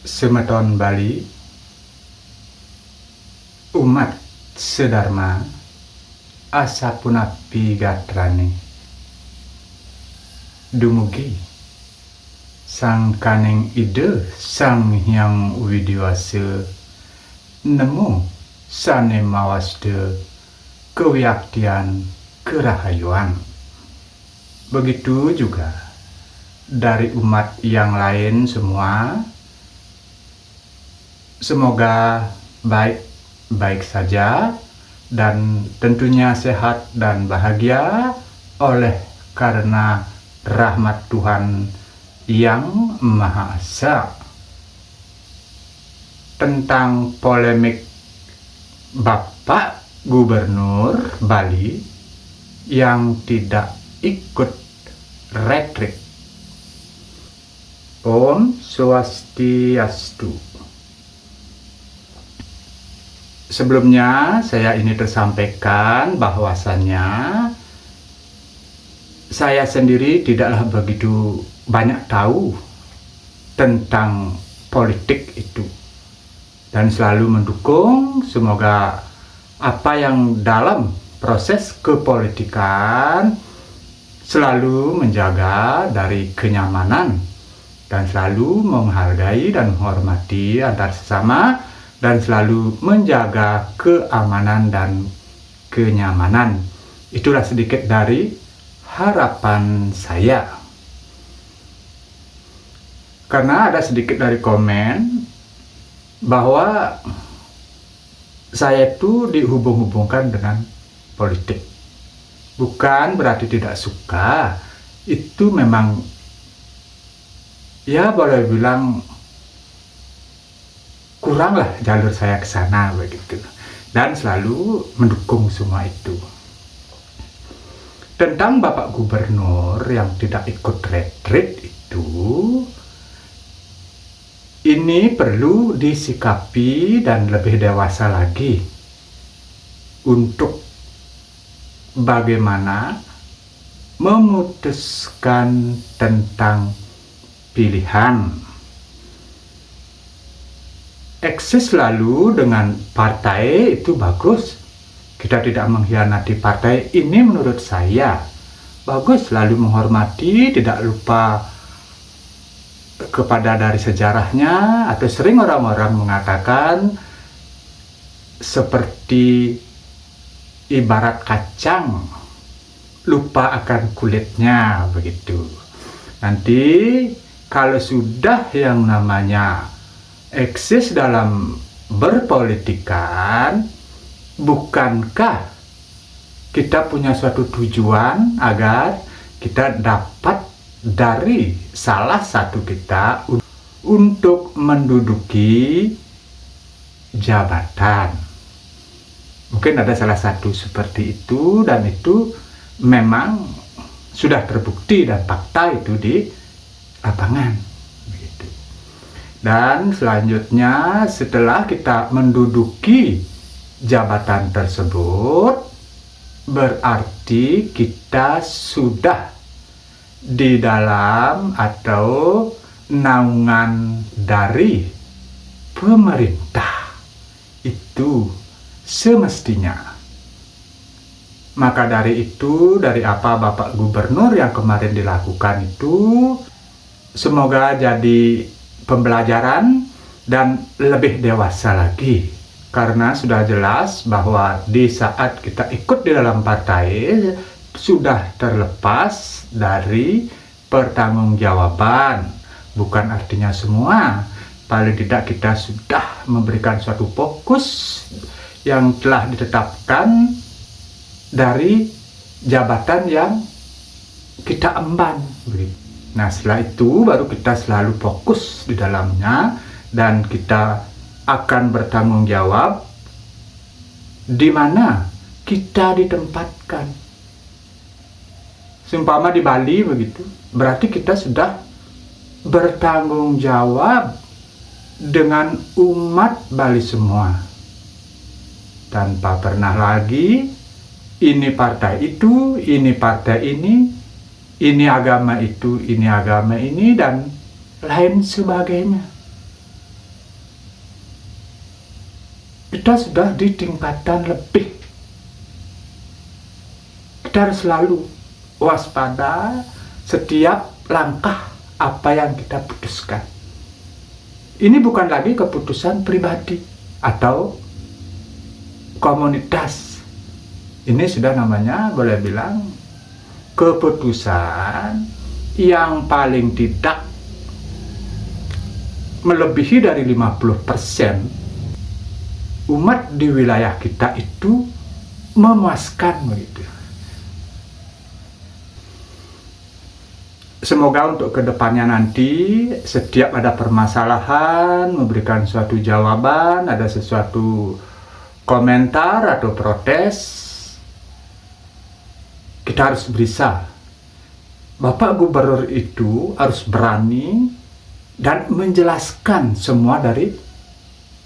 Semeton Bali, umat sedharma, asapunapi gatrane. Dumugi sang kaning ide sang hyang widiwasa nemu sane mawasde kewiyaktian kerahayuan. Begitu juga dari umat yang lain semua, semoga baik-baik saja dan tentunya sehat dan bahagia oleh karena rahmat Tuhan yang Maha Esa. Tentang polemik Bapak Gubernur Bali yang tidak ikut retreat. Om Swastiastu. Sebelumnya saya ini tersampaikan bahwasannya saya sendiri tidaklah begitu banyak tahu tentang politik itu, dan selalu mendukung semoga apa yang dalam proses kepolitikan selalu menjaga dari kenyamanan dan selalu menghargai dan menghormati antar sesama dan selalu menjaga keamanan dan kenyamanan. Itulah sedikit dari harapan saya. Karena ada sedikit dari komen bahwa saya itu dihubung-hubungkan dengan politik. Bukan berarti tidak suka. Itu memang, ya boleh bilang kuranglah jalur saya ke sana begitu. Dan selalu mendukung semua itu. Tentang Bapak Gubernur yang tidak ikut retreat itu, ini perlu disikapi dan lebih dewasa lagi untuk bagaimana memutuskan tentang pilihan. Eksis lalu dengan partai itu bagus. Kita tidak mengkhianati partai, ini menurut saya bagus. Lalu menghormati, tidak lupa kepada dari sejarahnya, atau sering orang-orang mengatakan seperti ibarat kacang lupa akan kulitnya begitu. Nanti kalau sudah yang namanya eksis dalam berpolitikan, bukankah kita punya suatu tujuan agar kita dapat dari salah satu kita untuk menduduki jabatan? Mungkin ada salah satu seperti itu, dan itu memang sudah terbukti dan fakta itu di lapangan. Begitu. Dan selanjutnya setelah kita menduduki jabatan tersebut, berarti kita sudah di dalam atau naungan dari pemerintah. Itu semestinya. Maka dari itu, dari apa Bapak Gubernur yang kemarin dilakukan itu, semoga jadi pembelajaran dan lebih dewasa lagi. Karena sudah jelas bahwa di saat kita ikut di dalam partai, sudah terlepas dari pertanggungjawaban. Bukan artinya semua, paling tidak kita sudah memberikan suatu fokus yang telah ditetapkan dari jabatan yang kita emban. Nah, setelah itu baru kita selalu fokus di dalamnya, dan kita akan bertanggung jawab di mana kita ditempatkan. Seumpama di Bali begitu, berarti kita sudah bertanggung jawab dengan umat Bali semua, tanpa pernah lagi ini partai itu, ini partai ini agama itu, ini agama ini, dan lain sebagainya. kita sudah di tingkatan lebih. Kita harus selalu waspada setiap langkah apa yang kita putuskan. Ini bukan lagi keputusan pribadi atau komunitas. Ini sudah namanya, boleh bilang, keputusan yang paling tidak melebihi dari 50% umat di wilayah kita itu memuaskan begitu. Semoga untuk kedepannya nanti setiap ada permasalahan memberikan suatu jawaban, ada sesuatu komentar atau protes, kita harus berusaha. Bapak Gubernur itu harus berani dan menjelaskan semua dari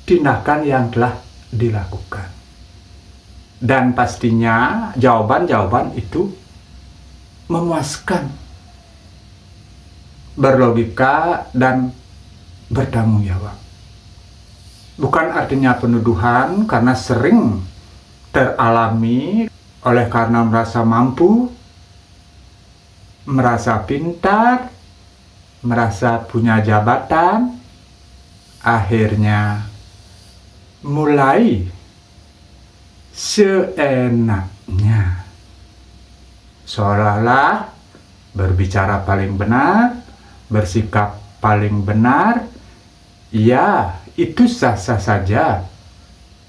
tindakan yang telah dilakukan. Dan pastinya jawaban-jawaban itu memuaskan, berlogika, dan bertanggung jawab. Bukan artinya penuduhan, karena sering teralami oleh karena merasa mampu, merasa pintar, merasa punya jabatan, akhirnya mulai seenaknya, seolah-olah berbicara paling benar, bersikap paling benar. Ya, itu sah-sah saja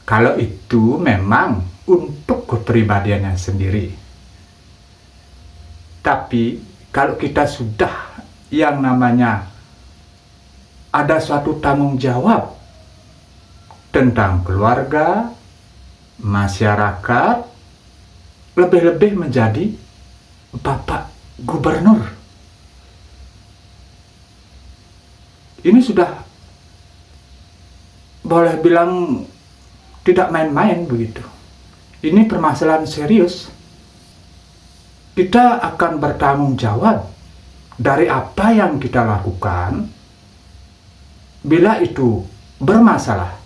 kalau itu memang untuk kepribadiannya sendiri. Tapi kalau kita sudah yang namanya ada suatu tanggung jawab tentang keluarga, masyarakat, lebih-lebih menjadi Bapak Gubernur, ini sudah boleh bilang tidak main-main begitu. Ini permasalahan serius. Kita akan bertanggung jawab dari apa yang kita lakukan. Bila itu bermasalah,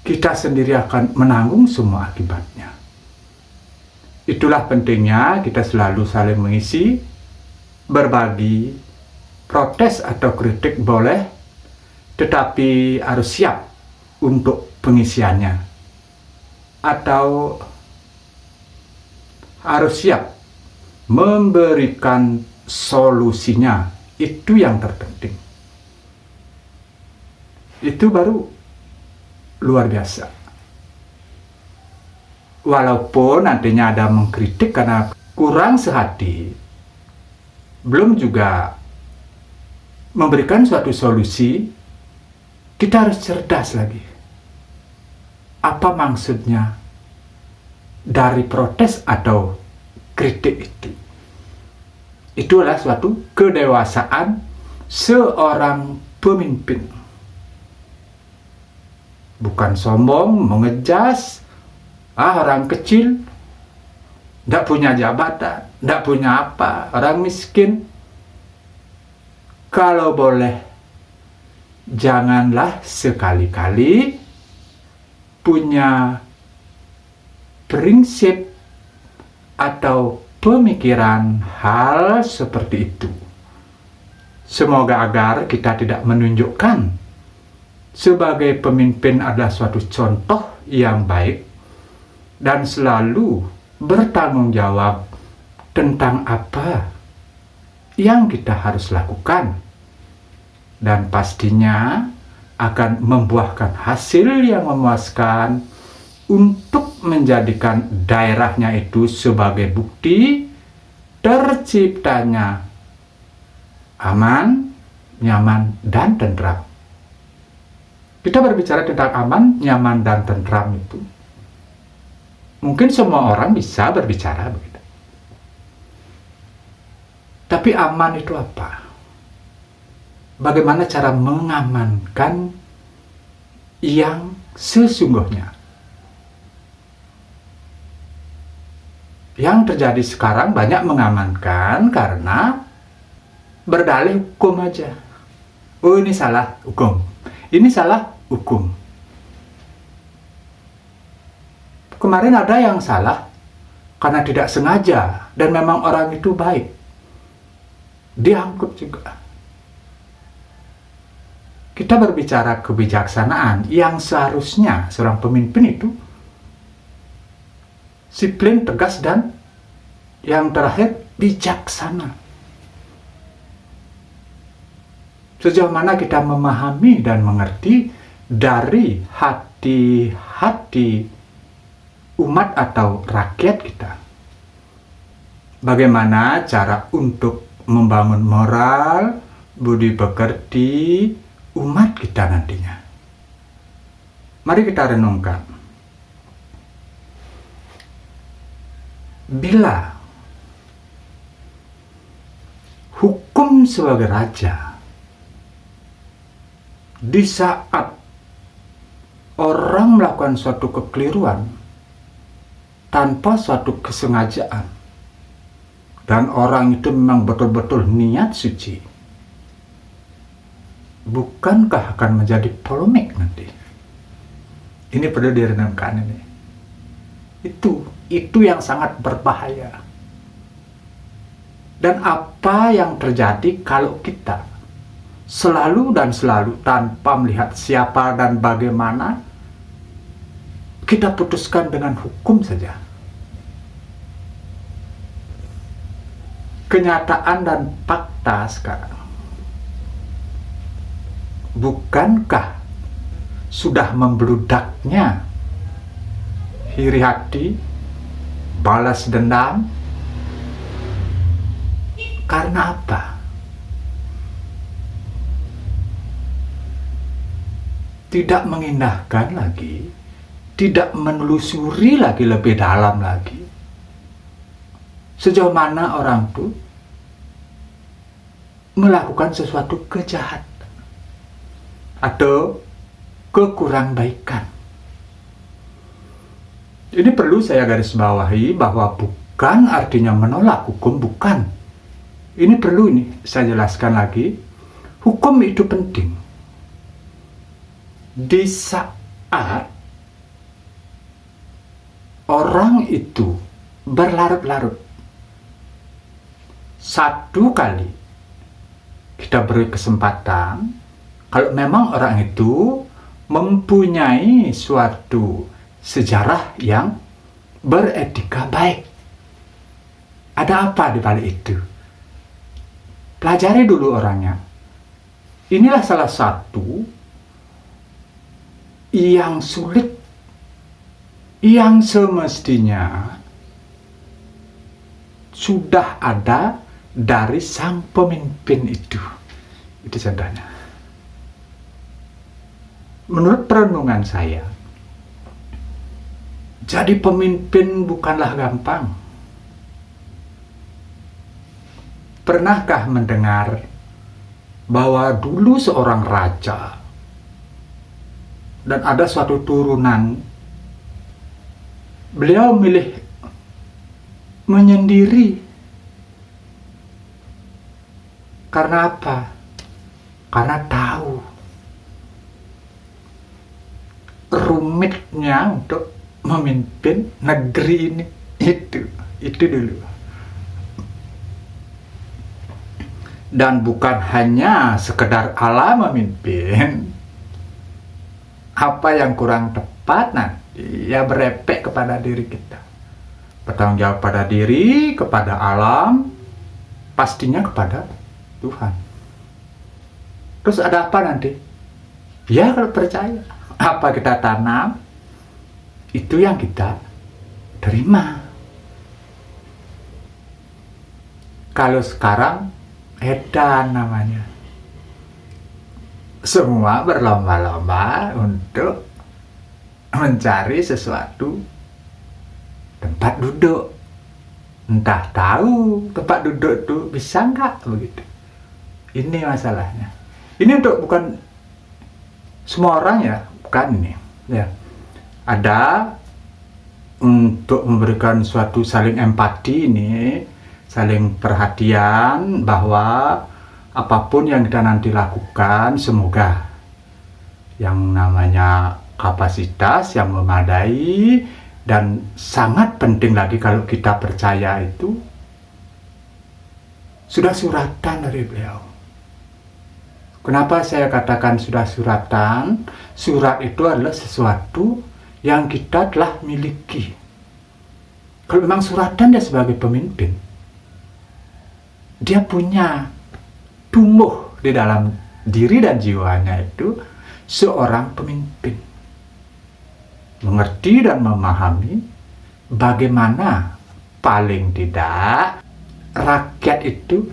kita sendiri akan menanggung semua akibatnya. Itulah pentingnya kita selalu saling mengisi, berbagi. Protes atau kritik boleh, tetapi harus siap untuk pengisiannya, atau harus siap memberikan solusinya. Itu yang terpenting. Itu baru luar biasa. Walaupun nantinya ada mengkritik karena kurang sehati, belum juga memberikan suatu solusi, kita harus cerdas lagi. Apa maksudnya dari protes atau kritik itu? Itulah suatu kedewasaan seorang pemimpin. Bukan sombong, mengejas, orang kecil, tidak punya jabatan, tidak punya apa, orang miskin. Kalau boleh, janganlah sekali-kali punya prinsip atau pemikiran hal seperti itu. Semoga agar kita tidak menunjukkan sebagai pemimpin adalah suatu contoh yang baik dan selalu bertanggung jawab tentang apa yang kita harus lakukan. Dan pastinya akan membuahkan hasil yang memuaskan untuk menjadikan daerahnya itu sebagai bukti terciptanya aman, nyaman, dan tentram. Kita berbicara tentang aman, nyaman, dan tentram itu, mungkin semua orang bisa berbicara begitu. Tapi aman itu apa? Bagaimana cara mengamankan yang sesungguhnya? Yang terjadi sekarang banyak mengamankan karena berdalih hukum aja. Oh, ini salah hukum, ini salah hukum. kemarin ada yang salah karena tidak sengaja dan memang orang itu baik, diangkut juga. Kita berbicara kebijaksanaan yang seharusnya seorang pemimpin itu disiplin, tegas, dan yang terakhir bijaksana. Sejauh mana kita memahami dan mengerti dari hati-hati umat atau rakyat kita, bagaimana cara untuk membangun moral, budi pekerti umat kita nantinya. Mari kita renungkan. Bila hukum sebagai raja, di saat orang melakukan suatu kekeliruan tanpa suatu kesengajaan, dan orang itu memang betul-betul niat suci, bukankah akan menjadi polemik nanti? Ini perlu direnungkan ini. Itu yang sangat berbahaya. Dan apa yang terjadi kalau kita selalu tanpa melihat siapa dan bagaimana, kita putuskan dengan hukum saja. Kenyataan dan fakta sekarang, bukankah sudah membludaknya iri hati, balas dendam? Karena apa? Tidak mengindahkan lagi, tidak menelusuri lagi lebih dalam lagi sejauh mana orang itu melakukan sesuatu kejahatan atau kekurang-baikan. Ini perlu saya garis bawahi bahwa bukan artinya menolak hukum, bukan. Ini perlu saya jelaskan lagi. Hukum itu penting. Di saat orang itu berlarut-larut, satu kali kita beri kesempatan, kalau memang orang itu mempunyai suatu sejarah yang beretika baik. Ada apa di balik itu? Pelajari dulu orangnya. Inilah salah satu yang sulit, yang semestinya sudah ada dari sang pemimpin itu. Itu contohnya. Menurut perenungan saya, jadi pemimpin bukanlah gampang. Pernahkah mendengar bahwa dulu seorang raja dan ada suatu turunan, beliau milih menyendiri. Karena apa? Karena tahu rumitnya untuk memimpin negeri ini. Itu dulu. Dan bukan hanya sekedar Allah memimpin, apa yang kurang tepat nanti ya berefek kepada diri kita. Bertanggung jawab pada diri, kepada alam, pastinya kepada Tuhan. Terus ada apa nanti? Ya kalau percaya, apa kita tanam, itu yang kita terima. Kalau sekarang edan namanya. Semua berlomba-lomba untuk mencari sesuatu tempat duduk. Entah tahu tempat duduk itu bisa nggak begitu. Ini masalahnya. Ini bukan semua orang ya, bukan ini. Ya, ada untuk memberikan suatu saling empati ini, saling perhatian bahwa apapun yang kita nanti lakukan, semoga yang namanya kapasitas yang memadai Dan sangat penting lagi kalau kita percaya itu sudah suratan dari beliau. Kenapa saya katakan sudah suratan? Surat itu adalah sesuatu yang kita telah miliki. Kalau memang suratan, dia sebagai pemimpin, dia punya tumbuh di dalam diri dan jiwanya itu seorang pemimpin, mengerti dan memahami bagaimana paling tidak rakyat itu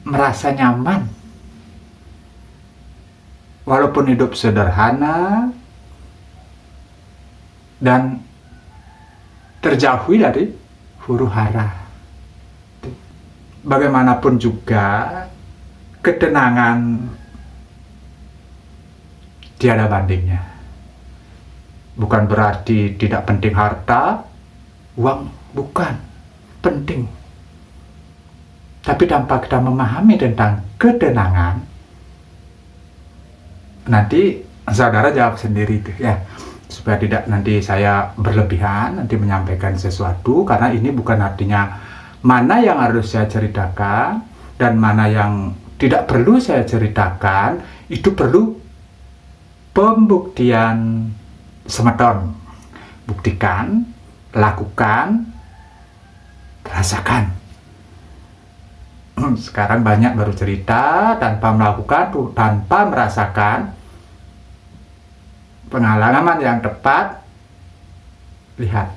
merasa nyaman walaupun hidup sederhana dan terjauhi dari huru hara. Bagaimanapun juga ketenangan tiada bandingnya. Bukan berarti tidak penting harta, uang, bukan penting. Tapi tanpa kita memahami tentang ketenangan, nanti saudara jawab sendiri itu ya, supaya tidak nanti saya berlebihan nanti menyampaikan sesuatu, karena ini bukan artinya mana yang harus saya ceritakan dan mana yang tidak perlu saya ceritakan. Itu perlu pembuktian semeton. Buktikan, lakukan, rasakan. Sekarang banyak baru cerita tanpa melakukan, tanpa merasakan pengalaman yang tepat. Lihat,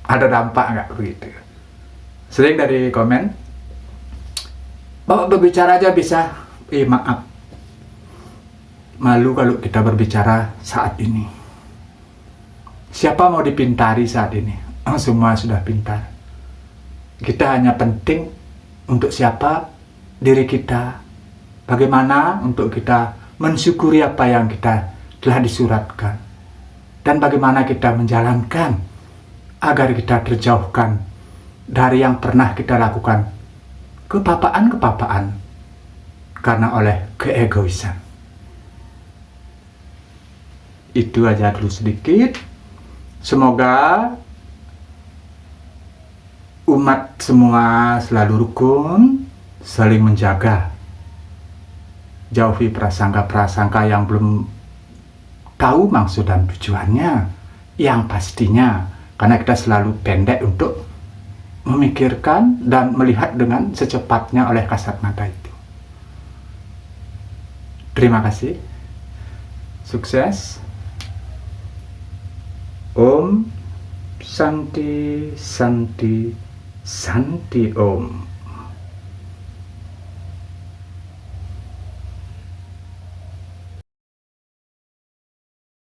ada dampak nggak begitu? Sering dari komen, bapak berbicara aja bisa. Maaf, malu kalau kita berbicara saat ini. Siapa mau dipintari saat ini? Semua sudah pintar. Kita hanya penting untuk siapa? Diri kita. Bagaimana untuk kita mensyukuri apa yang kita telah disuratkan. Dan bagaimana kita menjalankan agar kita terjauhkan dari yang pernah kita lakukan kepapaan-kepapaan karena oleh keegoisan. Itu aja dulu sedikit. Semoga umat semua selalu rukun, saling menjaga, jauhi prasangka-prasangka yang belum tahu maksud dan tujuannya, yang pastinya karena kita selalu pendek untuk memikirkan dan melihat dengan secepatnya oleh kasat mata itu. Terima kasih. Sukses. Om Santi Santi Santi Om.